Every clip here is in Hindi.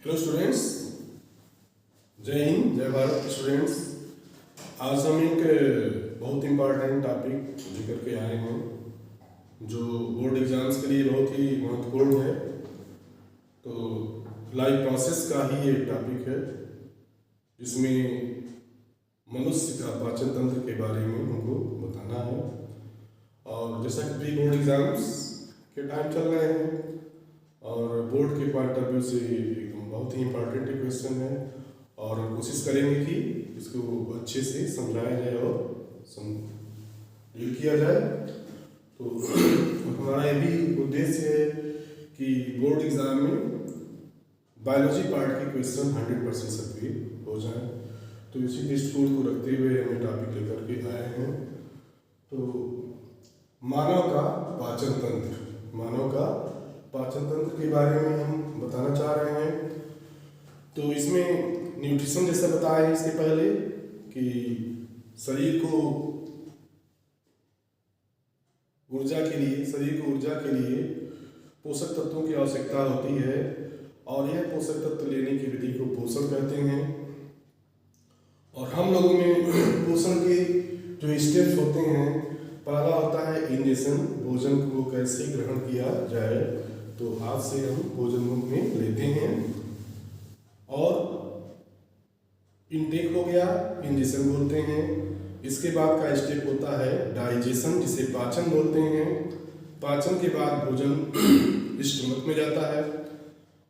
हेलो स्टूडेंट्स, जय हिंद, जय भारत स्टूडेंट्स। आज हम एक बहुत इम्पॉर्टेंट टॉपिक लेकर के आए हैं जो बोर्ड एग्जाम्स के लिए बहुत ही महत्वपूर्ण है। तो लाइफ प्रोसेस का ही एक टॉपिक है जिसमें मनुष्य का पाचन तंत्र के बारे में हमको बताना है। और जैसा कि प्री बोर्ड एग्जाम्स के टाइम चल रहे हैं और बोर्ड के पॉइंट ऑफ व्यू से बहुत ही इम्पोर्टेंट क्वेश्चन है और हम कोशिश करेंगे कि इसको अच्छे से समझाया जाए और डील किया जाए। तो हमारा ये भी उद्देश्य है कि बोर्ड एग्जाम में बायोलॉजी पार्ट के क्वेश्चन 100% सभी हो जाए। तो इसी दृष्टिकोण को रखते हुए हमें टॉपिक लेकर के आए हैं। तो मानव का पाचन तंत्र के बारे में हम बताना चाह रहे हैं। तो इसमें न्यूट्रिशन जैसा बताया इसके पहले कि शरीर को ऊर्जा के लिए पोषक तत्वों की आवश्यकता होती है और यह पोषक तत्व लेने की विधि को पोषण कहते हैं। और हम लोगों में पोषण के जो स्टेप्स होते हैं, पहला होता है इंजेक्शन, भोजन को कैसे ग्रहण किया जाए। तो हाथ से हम भोजन मुंह में लेते हैं और इनटेक हो गया, इंजेक्शन बोलते हैं। इसके बाद का स्टेप होता है डाइजेशन, जिसे पाचन बोलते हैं। पाचन के बाद भोजन स्टमक में जाता है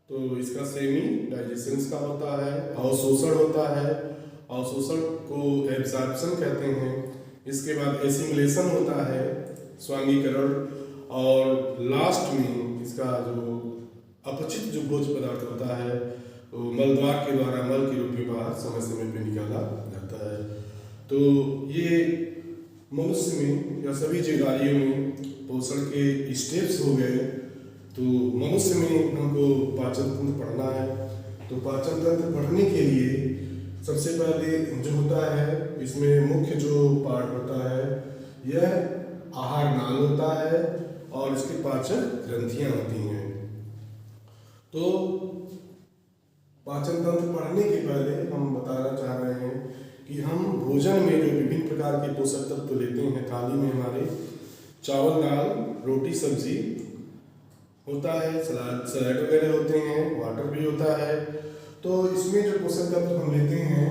तो इसका सेमी डाइजेशन का होता है। अवशोषण होता है, अवशोषण को एब्जॉर्प्शन कहते हैं। इसके बाद एसिमिलेशन होता है, स्वांगीकरण। और लास्ट में इसका जो अपचित जो भोज्य पदार्थ होता है वो मलद्वार के द्वारा मल के रूप में बाहर समय समय पे निकाला जाता है। तो ये मनुष्य में या सभी जीवधारियों में पोषण के स्टेप्स हो गए। तो मनुष्य में हमको पाचन तंत्र पढ़ना है। तो पाचन तंत्र पढ़ने के लिए सबसे पहले जो होता है, इसमें मुख्य जो पार्ट होता है यह आहार नाल होता है और इसके पाचन ग्रंथियां होती हैं। तो पाचन तंत्र पढ़ने के पहले हम बताना चाह रहे हैं कि हम भोजन में जो विभिन्न प्रकार के पोषक तत्व लेते हैं, थाली में हमारे चावल, दाल, रोटी, सब्जी होता है, सलाद वगैरह होते हैं, वाटर भी होता है। तो इसमें जो पोषक तत्व हम लेते हैं,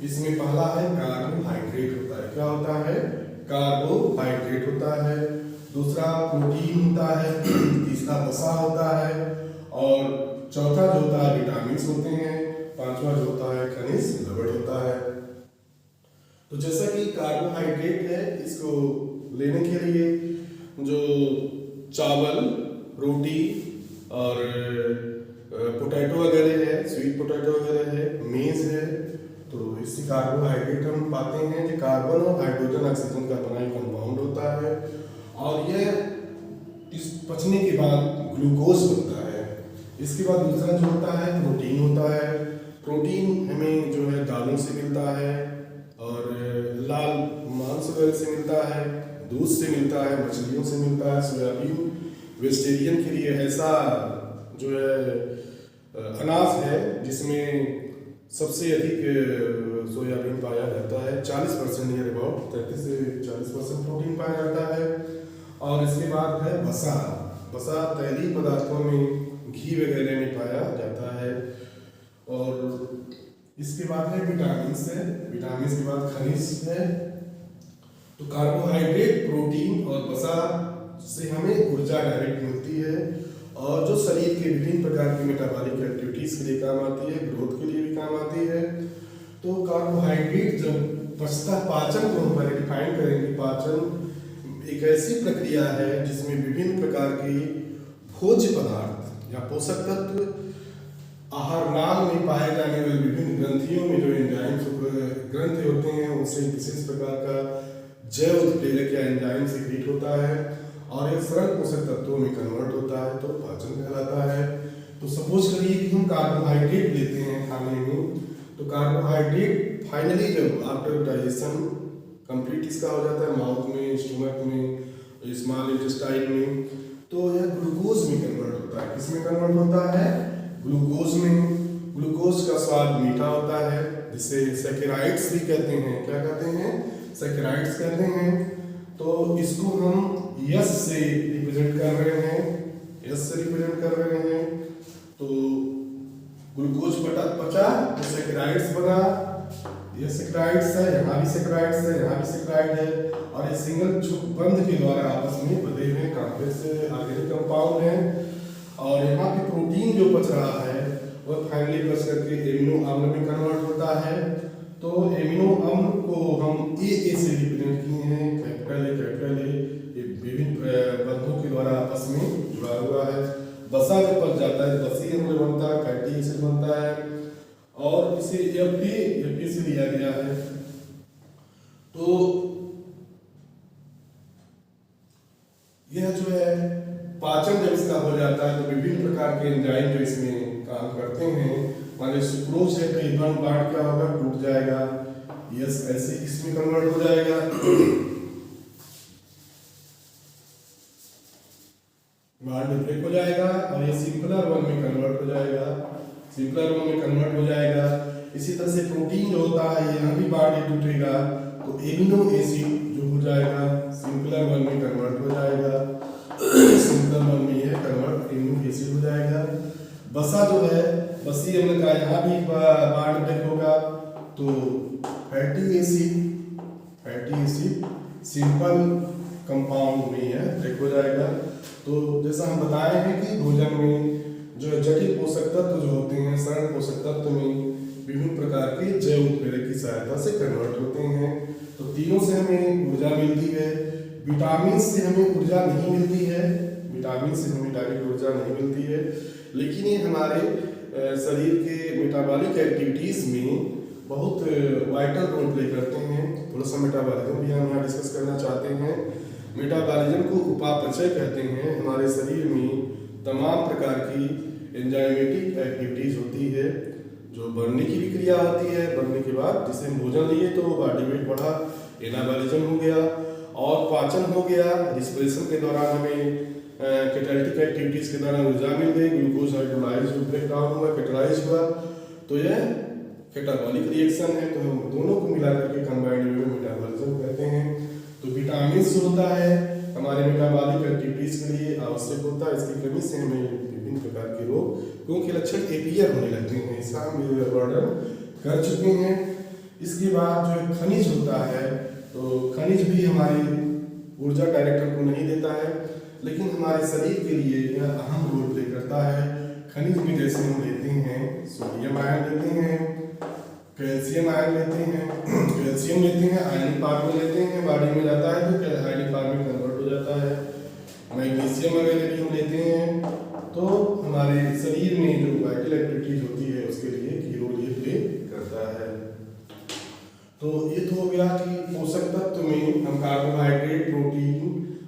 इसमें पहला है कार्बोहाइड्रेट होता है। क्या होता है? कार्बोहाइड्रेट होता है। दूसरा प्रोटीन होता है, तीसरा वसा होता है और चौथा जो होता है विटामिन होते हैं, पांचवा जो होता है खनिज लवण होता है। तो जैसा कि कार्बोहाइड्रेट है, इसको लेने के लिए जो चावल, रोटी और पोटैटो वगैरह है, स्वीट पोटैटो वगैरह है, मेज है, तो इससे कार्बोहाइड्रेट हम पाते हैं कि कार्बन और हाइड्रोजन ऑक्सीजन का बना कंपाउंड होता है और यह इस पचने के बाद ग्लूकोज बनता है। इसके बाद दूसरा जो होता है प्रोटीन होता है। प्रोटीन हमें जो है दालों से मिलता है और लाल मांस वगैरह से मिलता है, दूध से मिलता है, मछलियों से मिलता है। सोयाबीन वेजिटेरियन के लिए ऐसा जो है अनाज है जिसमें सबसे अधिक सोयाबीन पाया जाता है। 40% नियर अबाउट 30 से 40% प्रोटीन पाया जाता है। और इसके बाद है वसा तैलीय पदार्थों में, घी वगैरह में पाया जाता है। और इसके बाद है विटामिन के बाद खनिज है। तो कार्बोहाइड्रेट, प्रोटीन और वसा से हमें ऊर्जा डायरेक्ट मिलती है और जो शरीर के विभिन्न प्रकार की मेटाबॉलिक एक्टिविटीज के लिए काम आती है, ग्रोथ के लिए भी काम आती है। तो कार्बोहाइड्रेट जब पचता, पाचन को हम डिफाइन करेंगे। पाचन एक ऐसी प्रक्रिया है जिसमें विभिन्न प्रकार के भोज्य पदार्थ या पोषक तत्व आहार नाल में पाए जाने वाले विभिन्न ग्रंथियों में जो एंजाइम्स ग्रंथि होते हैं, उनसे विशेष प्रकार का जैव उत्प्रेरक या एंजाइम सीक्रेट होता है और एक सरल पोषक तत्वों में कन्वर्ट होता है, तो पाचन कहलाता है। तो सपोज करिए कि हम कार्बोहाइड्रेट लेते हैं खाने में, तो कार्बोहाइड्रेट फाइनली जब आफ्टर डाइजेशन कंप्लीट इसका हो जाता है माउथ में, स्टमक में, स्मॉल इंटेस्टाइन में, तो यह ग्लूकोज में कन्वर्ट होता है। किसमें कन्वर्ट होता है? ग्लूकोज में। मीठा होता है, जिसे सैकेराइड्स भी कहते हैं। क्या कहते हैं? सैकेराइड्स कहते हैं। तो इसको हम यस से रिप्रेजेंट कर रहे हैं, यस से रिप्रेजेंट कर रहे हैं। तो ग्लूकोज पचा तो सैकेराइड्स बना, ये सैकेराइड्स है, यहाँ भी सैकेराइड्स है, यहाँ भी सैकेराइड है, और ये सिंगल बंध के द्वारा आपस में बंधे हुए कॉम्प्लेक्स ऑर्गेनिक कंपाउंड है। और यहाँ पे प्रोटीन जो बच रहा है वह फाइनली बच करके एमिनो अम्ल में कन्वर्ट होता है। तो एमिनो अम्ल को हम ए से रिप्रेजेंट किए हैं, कैपिटल ए, ये विभिन्न बंधों के द्वारा आपस में जुड़ा हुआ है। बसा जब बच जाता है बसी अम्ल बनता है, फैटी एसिड बनता है, और इसे एफ से लिया गया है। तो यह जो है पाचन जब इसका हो जाता है तो विभिन्न प्रकार के एंजाइम जो इसमें काम करते हैं, मान लीजिए सुक्रोज है तो ये बॉन्ड क्या होगा, टूट जाएगा, यस ऐसे इसमें कन्वर्ट हो जाएगा। बॉन्ड ब्रेक हो जाएगा और ये सिंपलर वन में कन्वर्ट हो जाएगा, सिंपलर वन में कन्वर्ट हो जाएगा। इसी तरह से प्रोटीन जो होता है यहाँ भी बॉन्ड टूटेगा तो एमिनो एसिड जो हो जाएगा सिंपलर वन में कन्वर्ट हो जाएगा, सिंपलर वन में यह कन्वर्ट एमिनो एसिड हो जाएगा। बसा जो है बसी अम्ल का यहाँ भी बॉन्ड ब्रेक होगा तो फैटी एसिड सिंपल कंपाउंड में यह ब्रेक हो जाएगा। तो जैसा हम बताए हैं कि भोजन में जो जटिल पोषक तत्व जो होते हैं सरल पोषक तत्व में विभिन्न प्रकार के जैव उत्प्रेरक की सहायता से कन्वर्ट होते हैं। तो तीनों से हमें ऊर्जा मिलती है। विटामिन से हमें ऊर्जा नहीं मिलती है, विटामिन से हमें डायरेक्ट ऊर्जा नहीं मिलती है, लेकिन ये हमारे शरीर के मेटाबॉलिक एक्टिविटीज़ में बहुत वाइटल रोल प्ले करते हैं। थोड़ा सा मेटाबॉलिज्म भी हम यहाँ डिस्कस करना चाहते हैं। मेटाबॉलिज्म को उपापचय कहते हैं। हमारे शरीर में तमाम प्रकार की एंजाइमेटिक एक्टिविटीज़ होती है, जो बढ़ने की भी क्रिया होती है। बढ़ने के बाद जैसे हम भोजन लिए तो बॉडी वेट बढ़ा, एनाबॉलिज्म हो गया, और पाचन हो गया, रिस्पिरेशन के दौरान हमें कैटालिटिक एक्टिविटीज़ के दौरान ऊर्जा मिल गई, ग्लूकोज हाइड्रोलाइज ब्रेक डाउन हुआ, कैटालाइज हुआ, तो यह कैटाबॉलिक रिएक्शन है। तो हम दोनों को मिला करके कंबाइंड में मेटाबॉलिज्म कहते हैं। तो विटामिन जो होता है हमारे मेटाबॉलिक एक्टिविटीज़ के लिए आवश्यक होता है। इसकी कमी से हमें विभिन्न प्रकार के रोग के लक्षण अपीयर होने लगते हैं। इसका हम वर्णन कर चुके हैं। इसके बाद जो खनिज होता है तो खनिज भी हमारी ऊर्जा डायरेक्ट हमको नहीं देता है, लेकिन हमारे शरीर के लिए यह अहम रोल प्ले करता है। खनिज में जैसे हम लेते हैं सोडियम आयन लेते हैं, कैल्शियम आयन लेते हैं, कैल्शियम लेते हैं, आयनिक फॉर्म में लेते हैं, बॉडी में जाता है तो आयनिक फॉर्म में कन्वर्ट हो जाता है। मैग्नीशियम वगैरह भी हम लेते हैं तो हमारे शरीर में जो वाइटल एक्टिविटीज होती है उसके लिए की रोल ये प्ले करता है। तो ये तो हो गया कि पोषक तत्व में हम कार्बोहाइड्रेट, प्रोटीन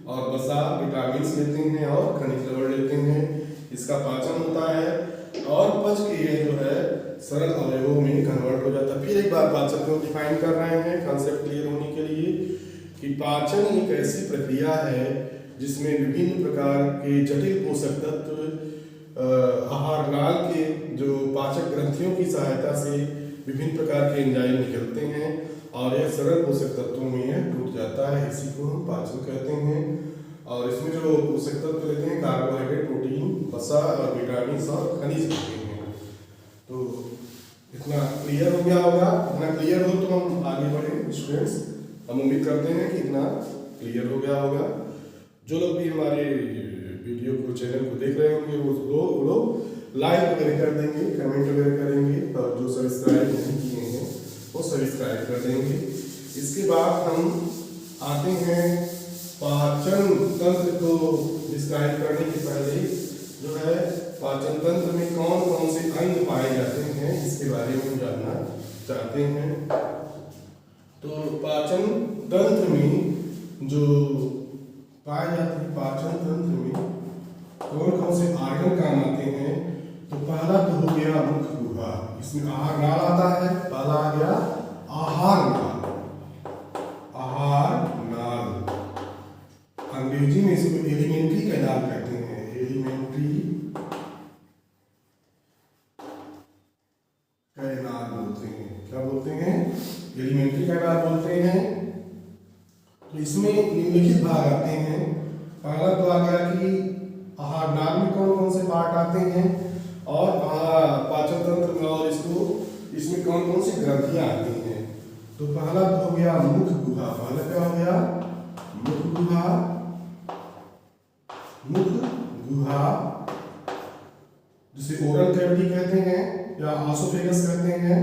और वसा, विटामिन लेते हैं और खनिज लवण लेते हैं। इसका पाचन होता है और पच के ये जो है सरल अवयवों में कन्वर्ट हो जाता है। फिर एक बार पाचन को डिफाइन कर रहे हैं कॉन्सेप्ट क्लियर होने के लिए कि पाचन एक ऐसी प्रक्रिया है जिसमें विभिन्न प्रकार के जटिल पोषक तत्व आहार नाल के जो पाचक ग्रंथियों की सहायता से विभिन्न प्रकार के एंजाइम निकलते हैं और यह सरल पोषक तत्वों में यह टूट जाता है। इसी को हम पाचन कहते हैं। और इसमें जो पोषक तत्व लेते हैं कार्बोहाइड्रेट, प्रोटीन, वसा और विटामिन और खनिज लेते हैं। तो इतना क्लियर हो गया होगा। इतना क्लियर हो तो हम आगे बढ़े स्टूडेंट्स। हम उम्मीद करते हैं कि इतना क्लियर हो गया होगा। जो लोग भी हमारे वीडियो को चैनल को देख रहे होंगे वो लोग लाइक वगैरह कर देंगे, कमेंट वगैरह करेंगे, और जो सब्सक्राइब नहीं किए हैं वो सब्सक्राइब कर देंगे। इसके बाद हम आते हैं पाचन तंत्र को डिस्क्राइब करने के पहले जो है पाचन तंत्र में कौन कौन से अंग पाए जाते हैं इसके बारे में हम जानना चाहते हैं। तो पाचन तंत्र में जो पाए जाते हैं, पाचन तंत्र में कौन कौन से आर्गन काम आते हैं। तो पहला तो हो गया मुख गुहा, इसमें आहार नाल आता है। पहला आ गया आहार नाल, आहार नाल अंग्रेजी में इसको एलिमेंट्री कैनाल कहते हैं, एलिमेंट्री कैनाल। कैनाल बोलते हैं। तो इसमें निम्नलिखित भाग आते हैं। पहला तो आ गया कि आहार नाल में कौन कौन से पार्ट आते हैं और पाचन तंत्र में, और इसमें कौन कौन सी ग्रंथियां आती हैं। तो पहला तो हो गया मुख गुहा। पहला क्या हो गया? मुख गुहा। मुख गुहा जिसे ओरल कैविटी कहते हैं या आसोफेगस कहते हैं,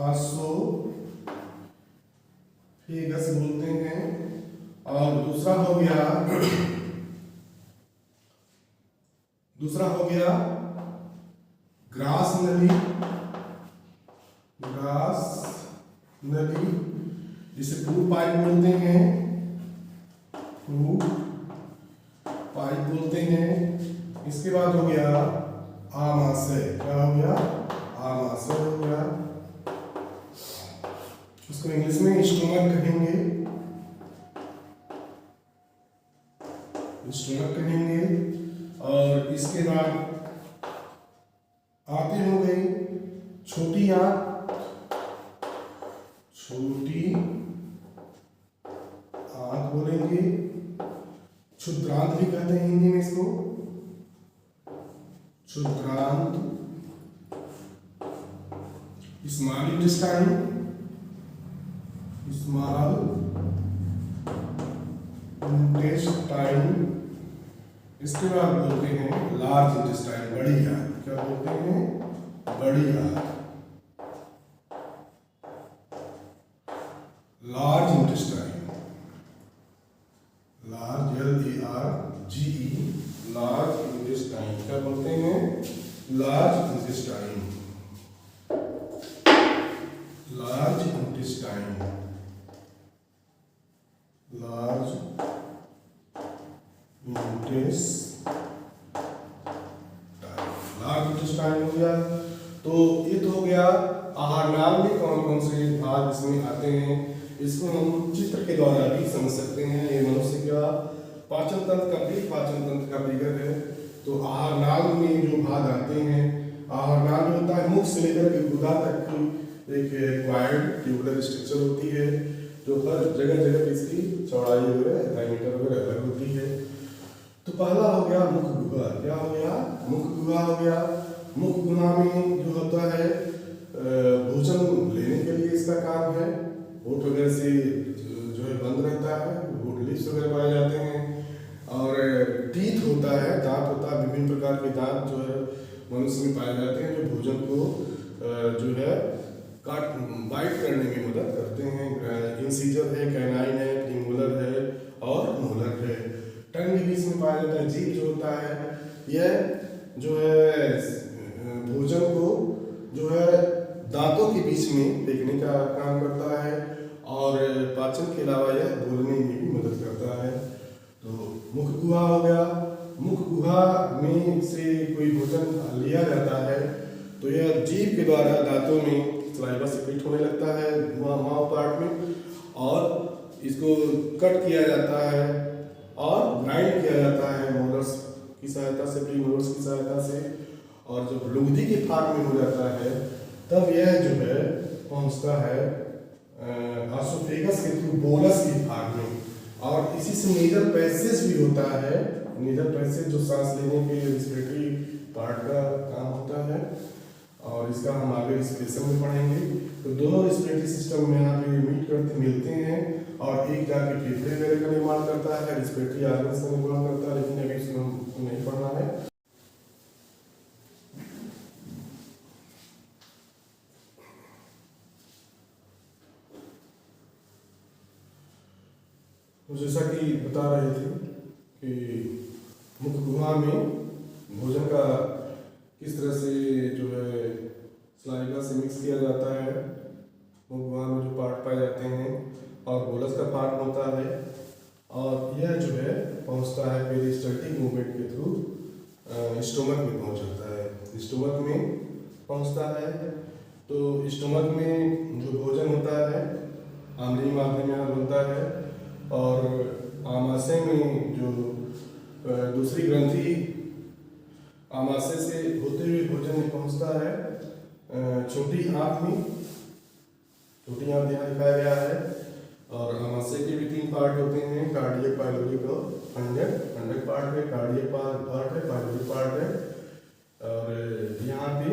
आसोफेगस बोलते हैं। और दूसरा हो गया ग्रास नली। ग्रास नली जिसे फूड पाइप बोलते हैं, फूड पाइप बोलते हैं। इसके बाद हो गया आमाशय। क्या हो गया? आमाशय हो गया। उसको इंग्लिश में स्टोमक कहेंगे, स्टोमक कहेंगे। और इसके बाद आती हो गई छोटी आंत। छोटी आंत बोलेंगे, क्षुद्रांत भी कहते हैं हिंदी में इसको, क्षुद्रांत। Small intestine, small intestine. इसके बाद बोलते हैं लार्ज इंटेस्टाइन, बड़ी आंत। क्या बोलते हैं? बड़ी आंत, large intestine. Large, LARGE, large intestine. क्या बोलते हैं? Large intestine, large intestine, large intestine हो गया। तो ये तो हो गया आहार नाल में कौन कौन से भाग इसमें आते हैं। इसको हम चित्र के द्वारा भी समझ सकते हैं। ये मनुष्य का पाचन तंत्र का फिगर है। तो आहार नाल में जो भाग आते हैं, आहार नाल में होता है मुख से लेकर के गुदा तक की एक एक्वायर्ड ट्यूबुलर स्ट्रक्चर होती है, जो हर जगह जगह इसकी चौड़ाई वगैरह डायमीटर वगैरह अलग होती है। तो पहला हो गया मुख गुहा। क्या हो गया? मुख गुहा हो गया। मुख गुहा में जो होता है भोजन लेने के लिए इसका काम है। होठ वगैरह से जो है बंद रहता है, होठ लिप्स वगैरह पाए जाते हैं। और टीथ होता है, दांत होता है, विभिन्न प्रकार के दांत जो है मनुष्य में पाए जाते हैं, जो भोजन को जो है बाइट करने में मदद करते हैं। इंसीजर है, कैनाइन है, प्रीमोलर है और मोलर है। टंग के बीच में पाया जाता है। जीभ जो होता है यह जो है भोजन को जो है दांतों के बीच में फेंकने का काम करता है, और पाचन के अलावा यह बोलने में भी मदद करता है। तो मुख गुहा हो गया। मुख गुहा में से कोई भोजन लिया जाता है तो यह जीभ के द्वारा दांतों में सलाइवा सेक्रेट होने लगता है माउथ पार्ट में, और इसको कट किया जाता है और ग्राइंड किया जाता है मोलर्स की सहायता से, प्रीमोलर्स की सहायता से। और जब लुगदी के फार्म में हो जाता है तब यह जो है पहुंचता है आसोफेगस के थ्रू बोलस के भाग में। और इसी से नेजल पैसेज भी होता है। नेजल पैसेज जो सांस लेने के रिस्पिरेटरी पार्ट का काम होता है, और इसका हम आगे रिस्पिरेशन में पढ़ेंगे। तो दोनों रिस्पिरेटरी सिस्टम में यहाँ पे मिलते हैं, और एक जाके फेफड़े वगैरह का निर्माण करता है, रिस्पिरेटरी ऑर्गन्स का निर्माण करता है, लेकिन अभी इसको हमको नहीं पढ़ना है। तो जैसा कि बता रहे थे कि मुख गुहा में भोजन का किस तरह से जो है सलाइवा से मिक्स किया जाता है, मुख गुहा में जो पार्ट पाए जाते हैं, और बोलस का पार्ट होता है, और यह जो है पहुंचता है पेरिस्टल्टिक मूवमेंट के थ्रू स्टोमक में पहुंच जाता है। स्टोमक में पहुंचता है। तो स्टोमक में जो भोजन होता है आंतरिक माध्यम में बनता है, और आमाशय में जो दूसरी ग्रंथि आमाशय से होते हुए भोजन में पहुंचता है छोटी आंत में। छोटी आंत यहाँ दिखाया गया है। और आमाशय के भी 3 पार्ट होते हैं, कार्डियक, पाइलोरिक और फंडक। फंडक पार्ट है, कार्डियक पार्ट है, पाइलोरिक पार्ट है। और यहाँ पे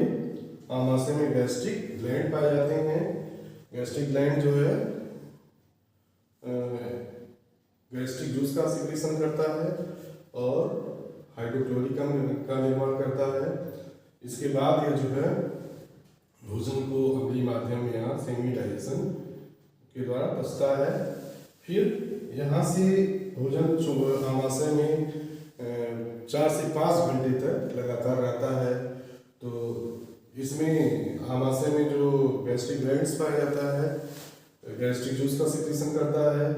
आमाशय में गैस्ट्रिक ग्लैंड पाए जाते हैं। गैस्ट्रिक ग्लैंड जो है गैस्ट्रिक जूस का सिक्रेशन करता है और हाइड्रोक्लोरिक का निर्माण करता है। इसके बाद यह जो है भोजन को अम्लीय माध्यम या सेमी डाइजेशन के द्वारा पचता है। फिर यहाँ से भोजन आमाशय में 4 से 5 घंटे तक लगातार रहता है। तो इसमें आमाशय में जो गैस्ट्रिक ग्लैंड्स पाया जाता है, गैस्ट्रिक जूस का सिक्रेशन करता है।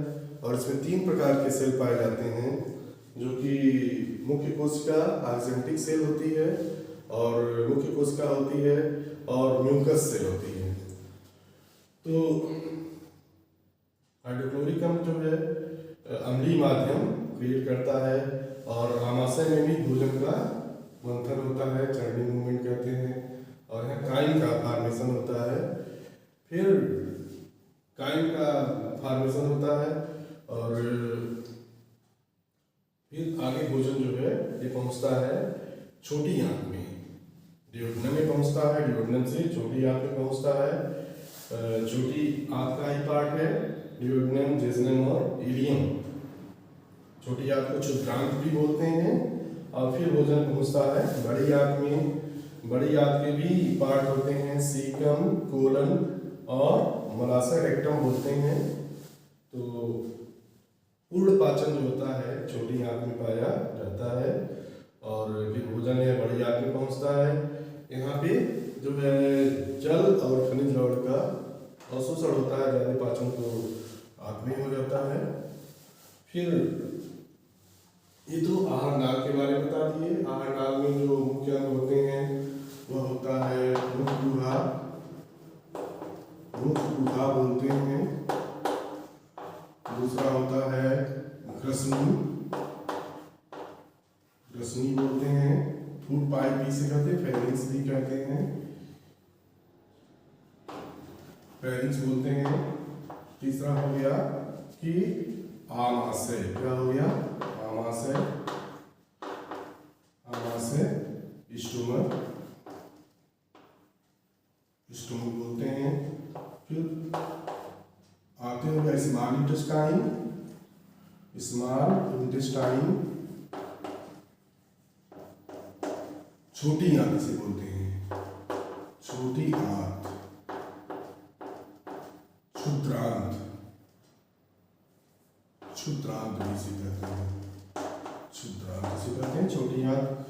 और इसमें 3 प्रकार के सेल पाए जाते हैं, जो कि मुख्य कोशिका आक्जेंटिक सेल होती है और मुख्य कोशिका होती है और म्यूकस सेल होती है। तो हाइड्रोक्लोरिक अम्ल जो है अम्लीय माध्यम क्रिएट करता है और आमाशय में भी भोजन का मंथन होता है, चर्निंग मूवमेंट कहते हैं। और यहाँ काइम का फॉर्मेशन होता है। फिर काइम का फॉर्मेशन होता है और फिर आगे भोजन जो है ये पहुँचता है छोटी आंत में, डियोडेनम में पहुँचता है। डियोडेनम से छोटी आंत में पहुँचता है। छोटी आंत का ही पार्ट है डियोडेनम, जेजुनम और इलियम। छोटी आंत को क्षुद्रांत भी बोलते हैं। और फिर भोजन पहुँचता है बड़ी आंत में। बड़ी आंत के भी पार्ट होते हैं, सीकम, कोलन और मलाशय रेक्टम बोलते हैं। तो पूर्ण पाचन जो होता है छोटी आंत में पाया जाता है और फिर भोजन है बड़ी आंत में पहुंचता है। यहाँ पे जो है जल और खनिज लवण का अवशोषण होता है, ज़्यादा पाचन तो आंत में हो जाता है। फिर ये तो आहार नाल के बारे में बता दिए। आहार नाल में जो मुख्य अंग होते हैं वह होता है मुखगुहा, मुखगुहा बोलते हैं। दूसरा होता है ग्रसनी, ग्रसनी बोलते हैं। फूड पाइप भी से कहते हैं, फेरिंक्स भी कहते हैं, फेरिंक्स बोलते हैं। तीसरा हो गया कि आमाशय। क्या हो गया? आमाशय, आमाशय स्टोमक, स्टोमक बोलते हैं। फिर आते हैं स्मॉल इंटेस्टाइन, स्मॉल इंटेस्टाइन छोटी आंत से बोलते हैं, छोटी आंत, क्षुद्रांत, क्षुद्रांत भी से कहते हैं, क्षुद्रांत से कहते हैं छोटी आंत।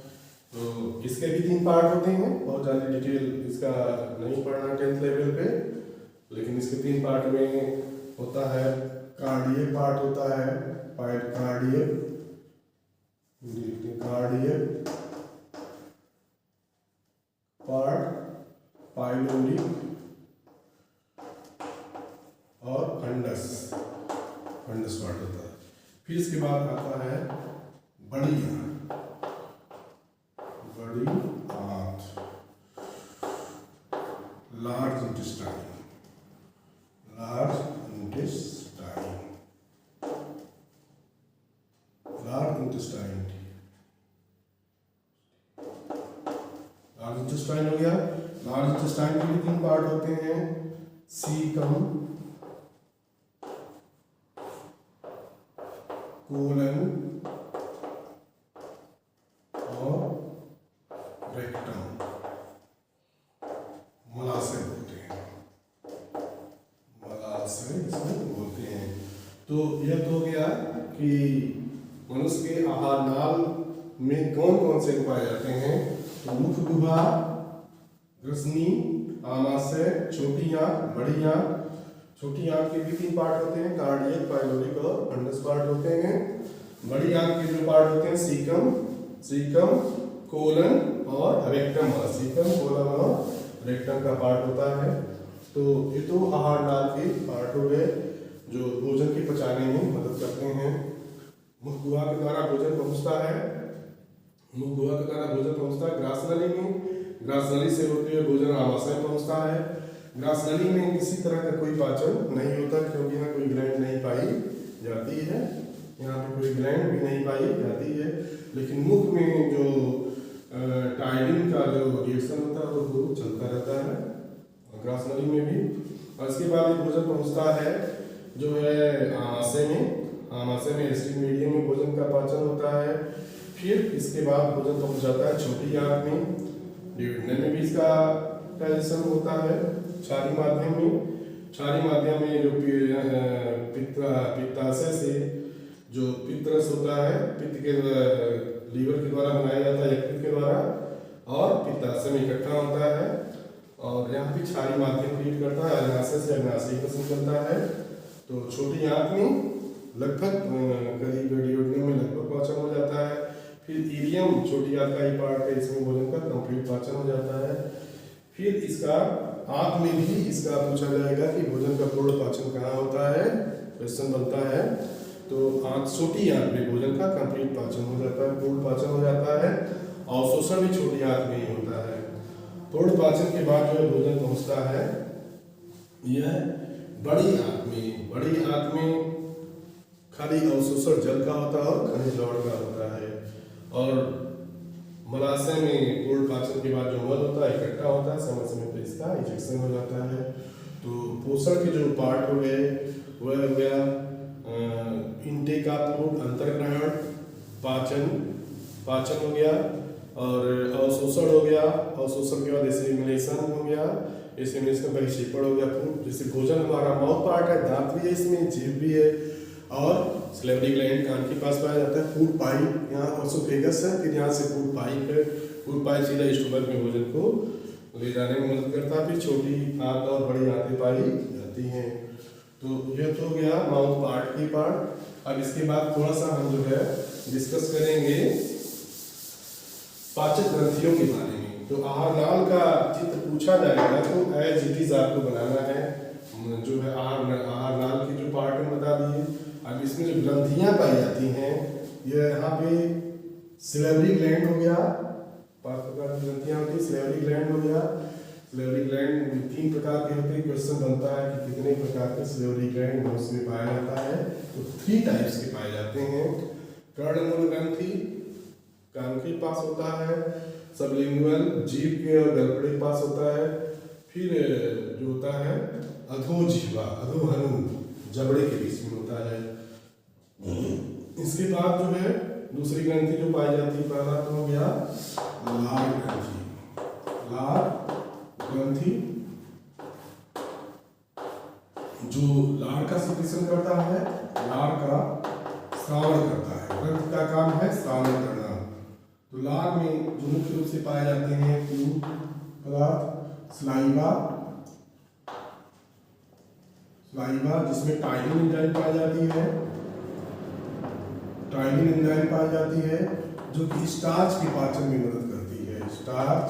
तो इसके भी 3 पार्ट होते हैं। बहुत ज़्यादा डिटेल इसका नहीं पढ़ना 10th लेवल पे, लेकिन इसके 3 पार्ट में होता है। कार्डियक पार्ट होता है, कार्डियक, कार्डियक पार्ट, पाइलोरिक और फंडस, फंडस पार्ट होता है। फिर इसके बाद आता है बड़ी आंत, बड़ी आंत, large intestine, large intestine, large intestine, large intestine हो गया। लार्ज इंटेस्टाइन के भी 3 पार्ट होते हैं, सीकम, कोलन और रेक्टम, मलाशय बोलते हैं, मलाशय इसमें बोलते हैं। तो यह तो हो गया कि मनुष्य के आहार नाल में कौन कौन से पाए जाते हैं। तो मुखगुहा, ग्रसनी, आमाशय, छोटी आंत, बड़ी आंत। छोटी आंत के भी 3 पार्ट होते हैं, कार्डियक, पाइलोरिक और फंडस पार्ट होते हैं। बड़ी आंत के जो पार्ट होते हैं सीकम, सीकम, कोलन और रेक्टम, सीकम, कोलन और रेक्टम का पार्ट होता है। तो ये तो आहार नाल के पार्ट हो गए जो भोजन के पचाने में मदद करते हैं। मुखगुहा के द्वारा भोजन पहुंचता है, मुखगुहा के द्वारा भोजन पहुंचता है ग्रासनली में, ग्रासनली से होते हुए भोजन आमाशय में पहुंचता है। ग्रास नली में किसी तरह का कोई पाचन नहीं होता, क्योंकि यहाँ कोई ग्लैंड नहीं पाई जाती है, यहाँ पे कोई ग्लैंड भी नहीं पाई जाती है। लेकिन मुख में जो टाइलिन का जो रिएक्शन होता है वो चलता रहता है ग्रास नली में भी। और इसके बाद ये भोजन पहुँचता है जो है आमाशय में। आमाशय में एसिडिक मीडियम में भोजन का पाचन होता है। फिर इसके बाद भोजन पहुँच जाता है छोटी आंत में, डियोडेनम में भी इसका डाइजेशन होता है। क्षारीय माध्यम में, क्षारीय माध्यम में जो पित्ताशय से जो पित्त रस होता है, पित्त के लीवर के द्वारा बनाया जाता है, यकृत के द्वारा, और पित्ताशय में इकट्ठा होता है। और यहाँ भी क्षारीय माध्यम क्रिएट करता है, अग्नाशय से अग्नाशयी रस निकलता है। तो छोटी आंत में लगभग करीब डियोडेनम में लगभग पाचन हो जाता है। फिर इलियम छोटी आंत का ही पार्ट है, इसमें भोजन का कंप्लीट पाचन हो जाता है। फिर इसका आंत में भी इसका पूछा जाएगा कि भोजन का पूर्ण पाचन कहाँ होता है, क्वेश्चन बनता है। तो आंत, छोटी आंत में भोजन का कंप्लीट पाचन हो जाता है, पूर्ण पाचन हो जाता है। अवशोषण भी छोटी आंत में ही होता है। पूर्ण पाचन के बाद जो भोजन पहुँचता है यह बड़ी आंत में। बड़ी आंत में खाली अवशोषण जल का होता है और खनिज लवण का होता है। और मलाशय में पूर्ण पाचन के बाद जो मल होता है इकट्ठा होता है, समय समय पर इसका इजेक्शन हो जाता है। तो पोषण के जो पार्ट हो गए वह हो गया इनटेक ऑफ फूड, अंतर्ग्रहण, पाचन, पाचन हो गया, और अवशोषण हो गया। अवशोषण के बाद एसिमिलेशन हो गया, एसिमिलेशन का परिक्षेपण हो गया। फूड जैसे भोजन हमारा माउथ पार्ट है, दांत भी है, इसमें जीभ भी है, और सिलेवरी ग्लैंड कान के पास पाया जाता है। फूड पाइप यहाँ ऑसोफेगस है, फिर यहाँ से फूड पाइप है। फूड पाइप सीधा स्टोमक में भोजन को ले जाने में मदद करता है। फिर छोटी आंत और बड़ी आंतें पाई जाती हैं। तो यह तो हो गया माउथ पार्ट की पार्ट। अब इसके बाद थोड़ा सा हम जो है डिस्कस करेंगे पाचक ग्रंथियों के बारे में। तो आहार नाल का चित्र पूछा जाएगा तो एज इट इज आपको बनाना है। जो है आहार नाल की जो पार्ट में बता दिए। अब इसमें जो ग्रंथियां पाई जाती हैं, यह यहाँ पे सिलेवरी ग्लैंड हो गया, 5 प्रकार की ग्रंथियां होती है। सिलेवरी ग्लैंड हो गया। सिलेवरी ग्लैंड 3 प्रकार के होते हैं। क्वेश्चन बनता है कि कितने प्रकार के सिलेवरी ग्लैंड उसमें पाया जाता है। तो 3 टाइप्स के पाए जाते हैं। कर्णमूल ग्रंथि कान के पास होता है, सबलिंगुअल जीभ के और गलफड़े के पास होता है। फिर जो होता है अधोजिह्वा, अधोहनु जबड़े के बीच में होता है। इसके बाद जो है दूसरी ग्रंथि जो पाई जाती है, पहला तो हो गया लार ग्रंथि। लार ग्रंथि जो लार का सिक्रेशन करता है, लार का श्रावण करता है। ग्रंथि का काम है श्रावण करना। तो लार में जो मुख्य रूप से पाए जाते हैं 3 पदार्थ, स्लाइवा, जिसमें टाइलिन एंजाइम पाई जाती है, टाइलिन एंजाइम पाई जाती है जो कि स्टार्च के पाचन में मदद करती है। स्टार्च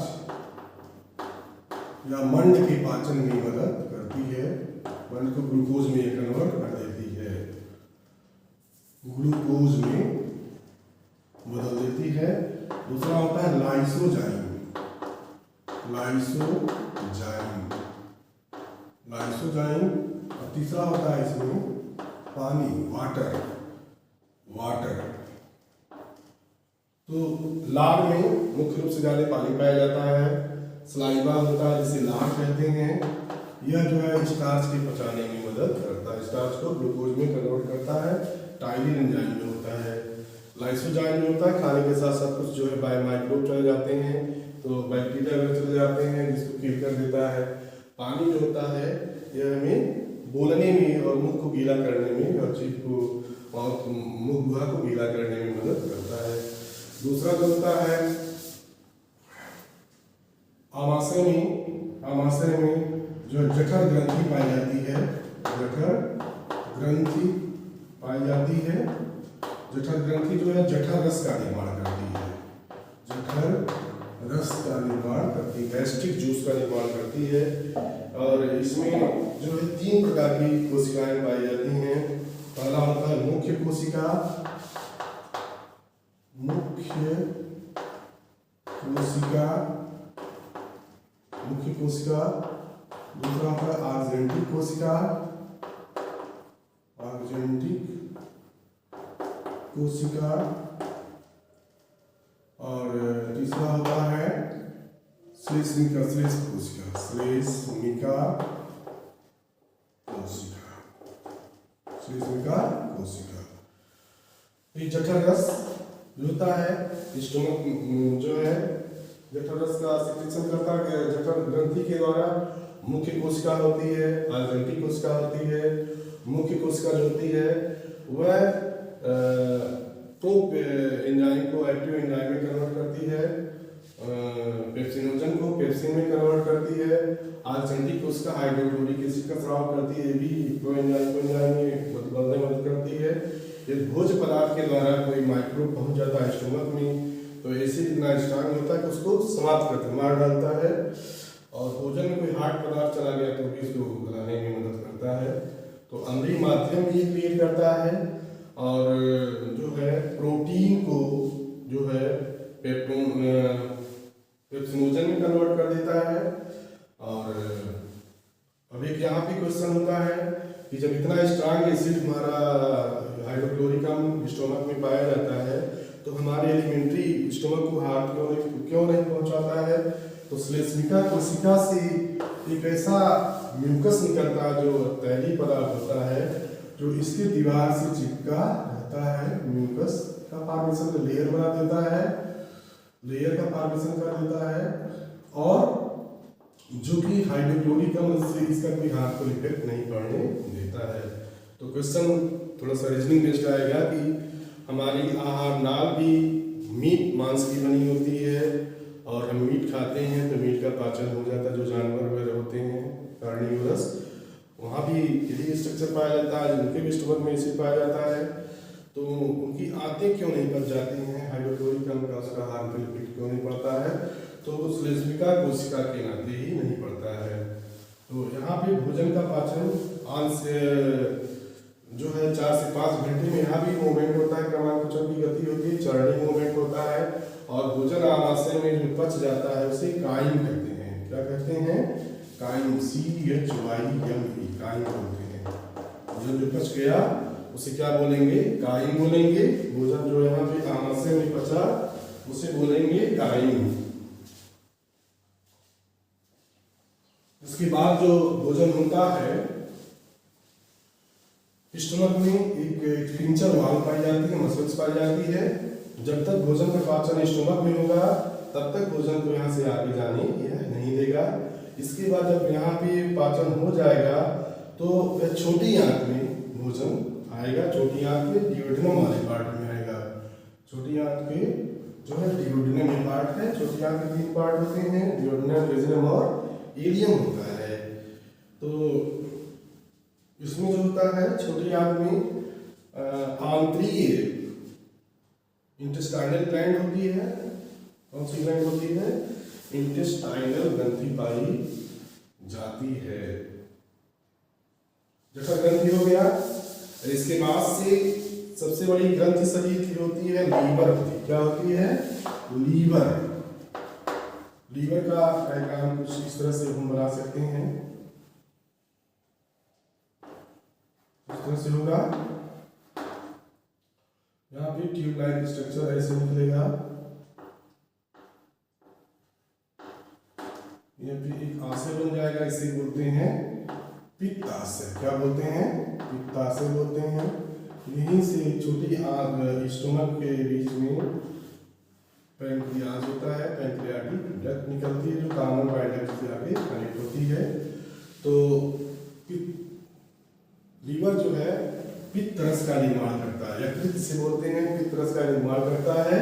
या मंड के पाचन में मदद करती है। मंड को ग्लूकोज में कन्वर्ट कर देती है, ग्लूकोज में बदल देती है। दूसरा होता है लाइसोजाइम। और तीसरा होता है इसमें पानी, वाटर। तो लार में मुख्य रूप से ज्यादा पानी पाया जाता है। स्लाइवा होता है जिसे लार कहते हैं। यह जो है स्टार्च के पचाने में मदद करता है, स्टार्च को ग्लूकोज में कन्वर्ट करता है। टाइलिन एंजाइम में होता है। लाइसोजाइम में होता है खाने के साथ साथ कुछ जो है बायोमाइक्रोब चले जाते हैं, तो बैक्टीरिया वगैरह चले जाते हैं जिसको किल कर देता है। पानी जो होता है यह हमें बोलने में और मुख को गीला करने में और जीभ को और मुख गुहा को गीला करने में मदद करता है। दूसरा जो होता है आमाशय में जो जठर ग्रंथि पाई जाती है, जठर ग्रंथि जो है जठर रस का निर्माण करती है। गैस्ट्रिक जूस का निर्माण करती है। और इसमें जो है 3 प्रकार की कोशिकाएं पाई जाती हैं। पहला होता है मुख्य कोशिका, दूसरा होता है आर्जेंटिक कोशिका, आर्जेंटिक कोशिका, और तीसरा होता है श्लेष्मिका, श्लेष्म कोशिका, श्लेष्मिका कोशिका, श्लेष्मिका कोशिका। ये जठर रस जो होता है, स्टोमक जो है जठर रस का सिक्रेशन करता है जठर ग्रंथि के द्वारा। मुख्य कोशिका होती है, आर्जेंटिक कोशिका होती है। मुख्य कोशिका जो होती है वह तो एंजाइम को एक्टिव एंजाइम में कन्वर्ट करती है, पेप्सिनोजन को पेप्सिन में कन्वर्ट करती है। आर्जेंटिक कोशिका हाइड्रोक्लोरिक एसिड का स्राव करती है, भी प्रो एंजाइम को एंजाइम में बदलने में मदद करती है। यदि भोज्य पदार्थ के द्वारा कोई माइक्रोब पहुंच जाता है स्टोमक में तो एसिड इतना स्ट्रांग होता है कि उसको समाप्त करता है, मार डालता है। और भोजन में कोई हार्ड पदार्थ चला गया तो भी इसको गलाने में मदद करता है। तो अंदरी माध्यम ये क्रिएट करता है और जो है प्रोटीन को जो है पेप्सिनोजन में कन्वर्ट कर देता है। और अब एक यहाँ पे क्वेश्चन होता है कि जब इतना स्ट्रांग एसिड हमारा हाइड्रोक्लोरिक अम्ल स्टोमक में पाया जाता है तो हमारे एलिमेंट्री स्टोमक को हार्ट क्यों नहीं पहुंचाता है? तो श्लेष्मिका कोशिका से एक ऐसा म्यूकस निकलता है जो तैलीय पदार्थ होता है जो इसके दीवार से चिपका रहता है। म्यूकस का फॉर्मेशन लेयर बना देता है, लेयर का फॉर्मेशन कर देता है और जो कि हाइड्रोक्लोरिक अम्ल से इसका कोई हार्मफुल इफेक्ट नहीं पड़ने देता है। तो क्वेश्चन थोड़ा सा रीजनिंग बेस्ड आएगा कि हमारी आहार नाल भी मीट मांस की बनी होती है और हम मीट खाते हैं तो मीट का पाचन हो जाता है। जो जानवर वगैरह होते हैं कार्निवोरस, वहाँ भी यही स्ट्रक्चर पाया जाता है, उनके भी स्टोमक में एसिड पाया जाता है। तो उनकी आंतें क्यों नहीं बच जाती हैं? हाइड्रोक्लोरिक अम्ल का उसका हार्मफुल इफेक्ट क्यों नहीं पड़ता है? तो श्लेष्मिका कोशिका के नाते ही नहीं पड़ता है। तो यहाँ पे भोजन का पाचन जो है 4 से 5 घंटे में यहाँ भी मूवमेंट होता है, क्रमानुसार की गति होती है, चर्निंग मूवमेंट होता है और भोजन आमाशय में जो पच जाता है उसे काइम कहते हैं। क्या कहते हैं? काइम, CHYME, काइम बोलते हैं। भोजन जो पच गया उसे क्या बोलेंगे? काइम बोलेंगे। भोजन जो यहाँ पे आमाशय में पचा उसे बोलेंगे काइम। इसके बाद जो भोजन होता है स्टोमक में एक फिंचर वाल्व पाई जाती है, मसल्स पाई जाती है। जब तक भोजन का पाचन स्टोमक में होगा तब तक भोजन को यहाँ से आगे जाने यह नहीं देगा। इसके बाद जब यहाँ पे पाचन हो जाएगा तो वह छोटी आंत में भोजन आएगा। छोटी आंत में डियोडेनम वाले पार्ट में आएगा। छोटी आंत के जो है डियोडेनम में पार्ट है। छोटी आंत के 3 पार्ट होते हैं, डियोडेनम, जेजुनम और इलियम होता है। तो इसमें जो होता है छोटी आंत में आंतरीय इंटेस्टाइनल ग्लैंड होती है। कौन सी ग्लैंड होती है? इंटेस्टाइनल ग्रंथि पाई जाती है। जठर ग्रंथि हो गया। इसके बाद से सबसे बड़ी ग्रंथि शरीर की होती है लीवर होती। क्या होती है? लीवर। लीवर का डायग्राम कुछ इस तरह से हम बना सकते हैं। इस तरह से होगा। यहाँ पे ट्यूब लाइन स्ट्रक्चर ऐसे निकलेगा। ये भी एक आशय बन जाएगा। इसे बोलते हैं पित्ताशय। क्या बोलते हैं? पित्ताशय बोलते हैं। यहीं से छोटी स्टोमक के बीच में पैंक्रियाज होता है, पैंक्रियाटिक डक्ट निकलती है जो कॉमन बाइडक्ट से आगे कनेक्ट होती है। तो लीवर जो है पित्त रस का निर्माण करता है, यकृत से बोलते हैं, पित्त रस का निर्माण करता है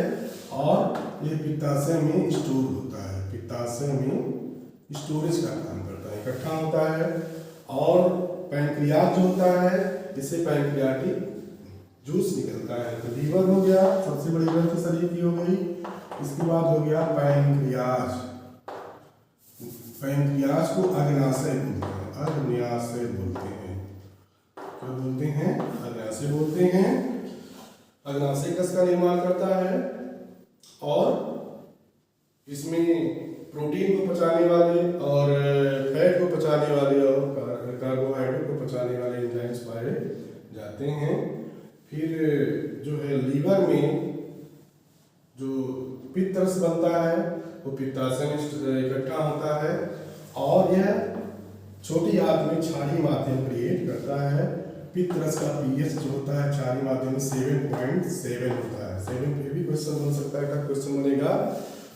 और यह पित्ताशय में स्टोर होता है। पित्ताशय में स्टोरेज का काम करता है, इकट्ठा होता है। और पैंक्रियाज जो होता है इससे पैंक्रियाटिक जूस निकलता है। तो लीवर हो गया, सबसे बड़ी ग्रंथि शरीर की हो गई। इसके बाद हो गया पैंक्रियाज। पैंक्रियाज को अग्नाशय बोलते हैं, अग्न्याशय बोलते हैं। क्या बोलते हैं? अग्नाशय बोलते हैं। अग्नाशय कस का निर्माण करता है और इसमें प्रोटीन को पचाने वाले और फैट को पचाने वाले और कार्बोहाइड्रेट को पचाने वाले एंजाइम्स पाए जाते हैं। फिर जो है लीवर में जो पित्त रस बनता है वो पित्ताशय में इकट्ठा होता है और यह छोटी आंत में क्षारीय माध्यम क्रिएट करता है। पित्त रस का पीएच जो होता है क्षारीय माध्यम में 7.7 होता है। 7 पे भी क्वेश्चन बन सकता है, क्वेश्चन बनेगा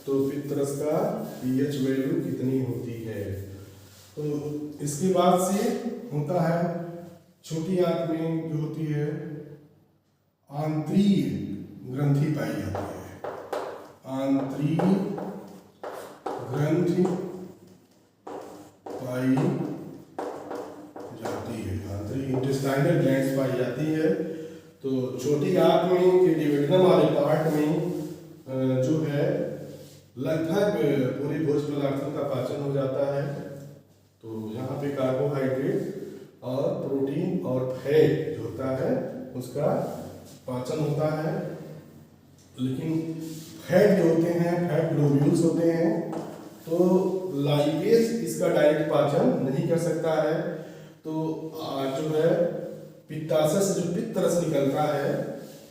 तो पित्त रस का पीएच वैल्यू कितनी होती है। तो इसके बाद से होता है छोटी आंत में जो होती है आंतरीय ग्रंथि पाई जाती है। आंतरीय ग्रंथि पाई जाती है, आंतरिक इंटेस्टाइनल ग्लैंड्स पाई जाती है। तो छोटी आंत में के डिविजन वाले पार्ट में जो है लगभग पूरे भोज्य पदार्थों का पाचन हो जाता है। तो यहाँ पे कार्बोहाइड्रेट और प्रोटीन और फैट जो होता है उसका पाचन होता है। लेकिन फैट जो होते हैं, फैट ग्लोब्यूल्स होते हैं, तो लाइपेज इसका डायरेक्ट पाचन नहीं कर सकता है। तो जो है पित्ताशय से जो पित्त रस निकलता है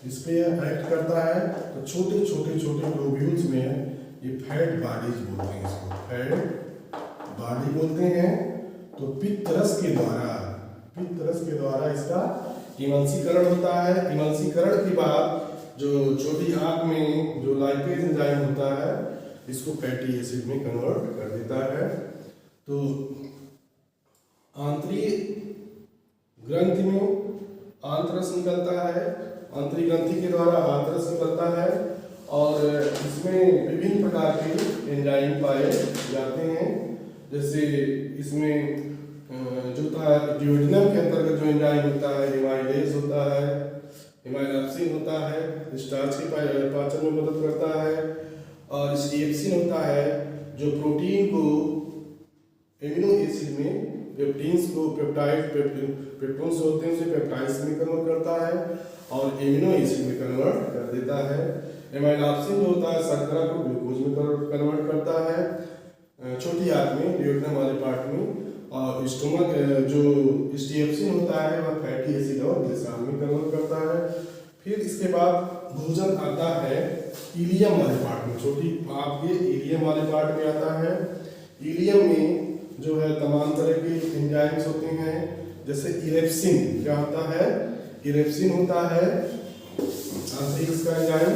इस पे एक्ट करता है। तो छोटे छोटे छोटे ग्लोब्यूल्स में ये फैट बॉडीज बोलते हैं, इसको फैट बॉडी बोलते हैं। तो पित्त रस के द्वारा इसका इमल्सीकरण होता है। इमल्सीकरण के बाद जो छोटी आंत में जो लाइपेज एंजाइम होता है इसको फैटी एसिड में कन्वर्ट कर देता है। तो आंतरिक ग्रंथि में आंतरस निकलता है, आंतरिक ग्रंथि के द्वारा आंतरस निकलता है और इसमें विभिन्न प्रकार के एंजाइम पाए जाते हैं। जैसे इसमें जो था ड्यूओडेनम के अंतर्गत जो एंजाइम होता है एमाइलेज होता है, एमाइलैप्सिन होता है, स्टार्च के पाचन में मदद करता है। और स्टेप्सिन होता है जो प्रोटीन को एमिनो एसिड में पेप्टीन्स को पेप्टोन्स होते हैं उसे पेप्टाइड्स में कन्वर्ट करता है और एमिनो एसिड में कन्वर्ट कर देता है। एमाइलैप्सिन जो होता है शर्करा को ग्लूकोज में कन्वर्ट करता है छोटी आंत में ड्यूओडेनम वाले पार्ट में। और स्टोमक जो स्टेप्सिन होता है वह फैटी एसिड और ग्लिसरॉल में कन्वर्ट करता है। फिर इसके बाद भोजन आता है इलियम वाले पार्ट में, छोटी आपके इलियम वाले पार्ट में आता है। इलियम में जो है तमाम तरह के एंजाइम्स होते हैं। जैसे इरेप्सिन क्या होता है, इरेप्सिन होता है इसका एंजाइम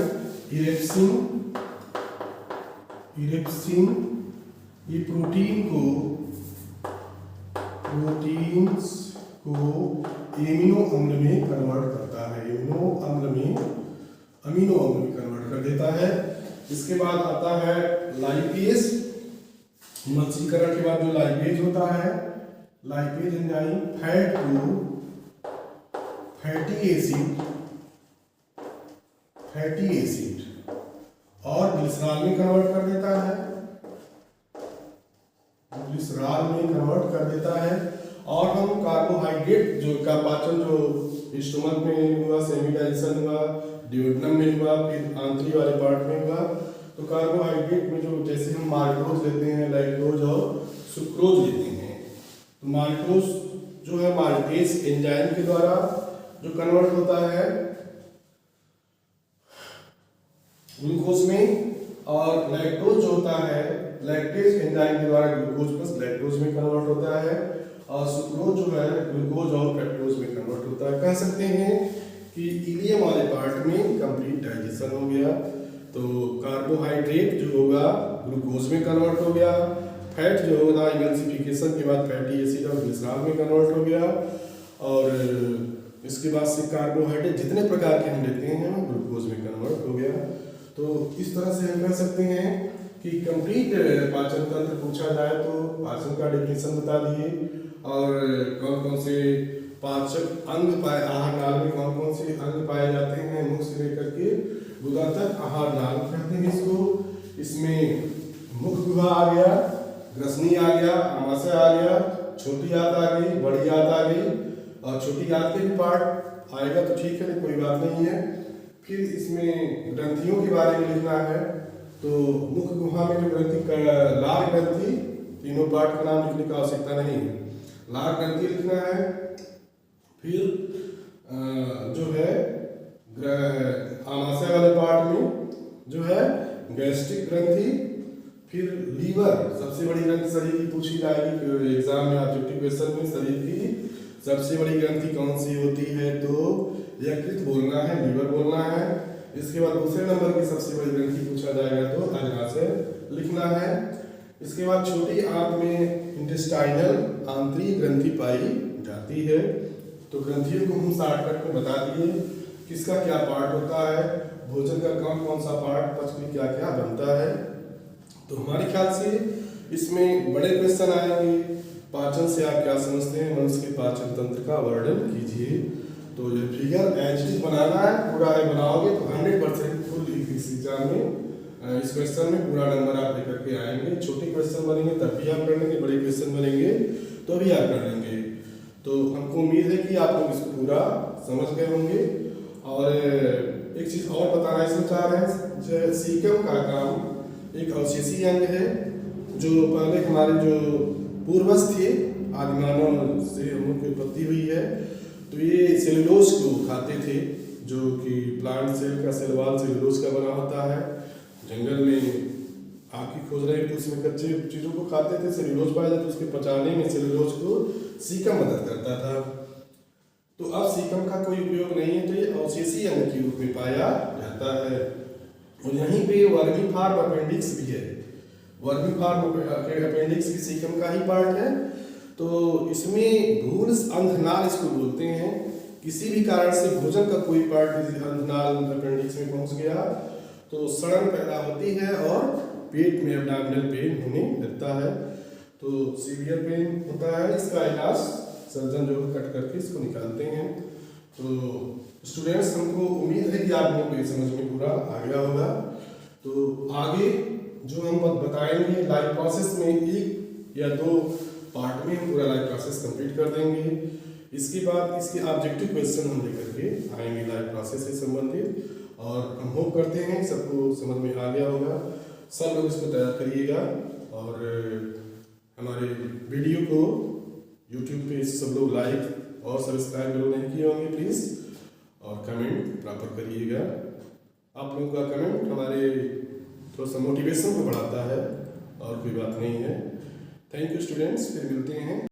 इरेप्सिन ये प्रोटीन्स को एमिनो अम्ल में कन्वर्ट करता है, अमीनो अम्ल में कन्वर्ट कर देता है। इसके बाद आता है लाइपेज। इमल्सीकरण के बाद जो लाइपेज होता है, लाइपेज एंजाइम फैट को फैटी एसिड और ग्लिसरॉल में कन्वर्ट कर देता है, और हम कार्बोहाइड्रेट जो का पाचन जो स्टोमक में हुआ, सेमी डाइजेशन हुआ, ड्यूओडेनम में हुआ, फिर आंतरिक वाले पार्ट में हुआ। तो कार्बोहाइड्रेट में जो जैसे हम माल्टोज लेते हैं, लैक्टोज और सुक्रोज लेते हैं, तो माल्टोज जो है माल्टेज एंजाइम के द्वारा जो कन्वर्ट होता है ग्लूकोज में, और लैक्टोज जो होता है लैक्टेज एंजाइम के द्वारा ग्लूकोज प्लस लैक्टोज में कन्वर्ट होता है, और सुक्रोज जो है ग्लूकोज और फ्रक्टोज में कन्वर्ट होता है। कह सकते हैं कि इलियम वाले पार्ट में कंप्लीट डाइजेशन हो गया। तो कार्बोहाइड्रेट जो होगा ग्लूकोज में कन्वर्ट हो गया, फैट जो होगा इमल्सिफिकेशन के बाद फैटी एसिड और ग्लिसरॉल में कन्वर्ट हो गया, और इसके बाद से कार्बोहाइड्रेट जितने प्रकार के हम लेते हैं वो ग्लूकोज में कन्वर्ट हो गया। तो इस तरह से हम कह सकते हैं कि कंप्लीट पाचन तंत्र पूछा जाए तो पाचन का डेफिनेशन बता दिए, और कौन कौन से पाचक अंग आहार नाल में कौन कौन से अंग पाए जाते हैं, मुख से लेकर के गुदा तक आहार नाल कहते हैं इसको। इसमें मुख गुहा आ गया, ग्रसनी आ गया, आमाशय आ गया, छोटी आंत आ गई, बड़ी आंत आ गई, और छोटी आंत के भी पार्ट आएगा तो ठीक है, कोई बात नहीं है। फिर इसमें ग्रंथियों के बारे में लिखना है, तो मुख्य गुहा में जो ग्रंथि लार ग्रंथि, तीनों पार्ट का नाम लिखने की आवश्यकता नहीं है, लार ग्रंथि लिखना है। फिर जो है आमाशय वाले पार्ट में जो है गैस्ट्रिक ग्रंथि, फिर लीवर, सबसे बड़ी ग्रंथि शरीर की पूछी जाएगी एग्जाम में, ऑब्जेक्टिव क्वेश्चन में, शरीर की सबसे बड़ी ग्रंथि कौन सी होती है, तो यकृत बोलना है, लीवर बोलना है। इसके बाद दूसरे नंबर की सबसे बड़ी ग्रंथि पूछा जाएगा तो अग्नाशय लिखना है। इसके बाद छोटी आंत में इंटेस्टाइनल आंतरिक ग्रंथि पाई जाती है। तो ग्रंथियों को हम शॉर्टकट में बता दिए, किसका क्या पार्ट होता है, भोजन का कौन कौन सा पार्ट, पच में क्या क्या बनता है। तो हमारे ख्याल से इसमें बड़े क्वेश्चन आएंगे। पाचन से आप क्या समझते हैं, मनुष्य के पाचन तंत्र का वर्णन कीजिए। तो ये फिगर एज इट इज बनाना है, पूरा बनाओगे तो 100% फुल इस एग्जाम में इस क्वेश्चन में पूरा नंबर आप लेकर के आएंगे। छोटे क्वेश्चन बनेंगे तब भी आप कर लेंगे, बड़े क्वेश्चन बनेंगे तो भी आप कर लेंगे। तो हमको उम्मीद है कि आप लोग इसको पूरा समझ गए होंगे। और एक चीज़ और बताना इसमें चाह रहे हैं, सीकम का काम एक अवशेषी अंग है, जो पहले हमारे जो पूर्वज थे, आदिमानव से हम लोग की उत्पत्ति हुई है। तो ये सेलुलोज को खाते थे, जो कि प्लांट सेल का सेल वॉल सेलुलोज का बना होता है। जंगल में आग की खोज रहे थे, उसमें कच्चे चीज़ों को खाते थे, सेलुलोज पाया जाता, उसके पचाने में सेलुलोज को सीकम मदद करता था। तो अब सीकम का कोई उपयोग नहीं है, तो ये अवशेषी अंग के रूप में पाया जाता है। और यहीं पे वर्मीफॉर्म अपेंडिक्स भी है, वर्मीफॉर्म अपेंडिक्स भी सीकम का ही पार्ट है। तो इसमें भ्रूण अंधनाल इसको बोलते हैं। किसी भी कारण से भोजन का कोई पार्ट अंधनाल अपेंडिक्स में पहुंच गया तो सड़न पैदा होती है और पेट में एब्डोमिनल पेन होने लगता है। तो सीवियर पेन होता है, इसका इलाज सर्जन जो कट करके इसको निकालते हैं। तो स्टूडेंट्स, हमको उम्मीद है कि आप लोगों को ये समझ में पूरा आ गया होगा। तो आगे जो हम बताएंगे लाइव प्रोसेस में 1 या 2 पार्ट में हम पूरा लाइव प्रोसेस कंप्लीट कर देंगे। इसके बाद इसके ऑब्जेक्टिव क्वेश्चन हम लेकर के आएंगे लाइव प्रोसेस से संबंधित। और हम होप करते हैं सबको समझ में आ गया होगा। सब लोग इसको तैयार करिएगा और हमारे वीडियो को यूट्यूब पे सब लोग लाइक और सब्सक्राइब जरूर नहीं किए होंगे प्लीज़, और कमेंट प्रॉपर करिएगा। आप लोगों का कमेंट हमारे थोड़ा सा मोटिवेशन को बढ़ाता है और कोई बात नहीं है। थैंक यू स्टूडेंट्स, फिर मिलते हैं।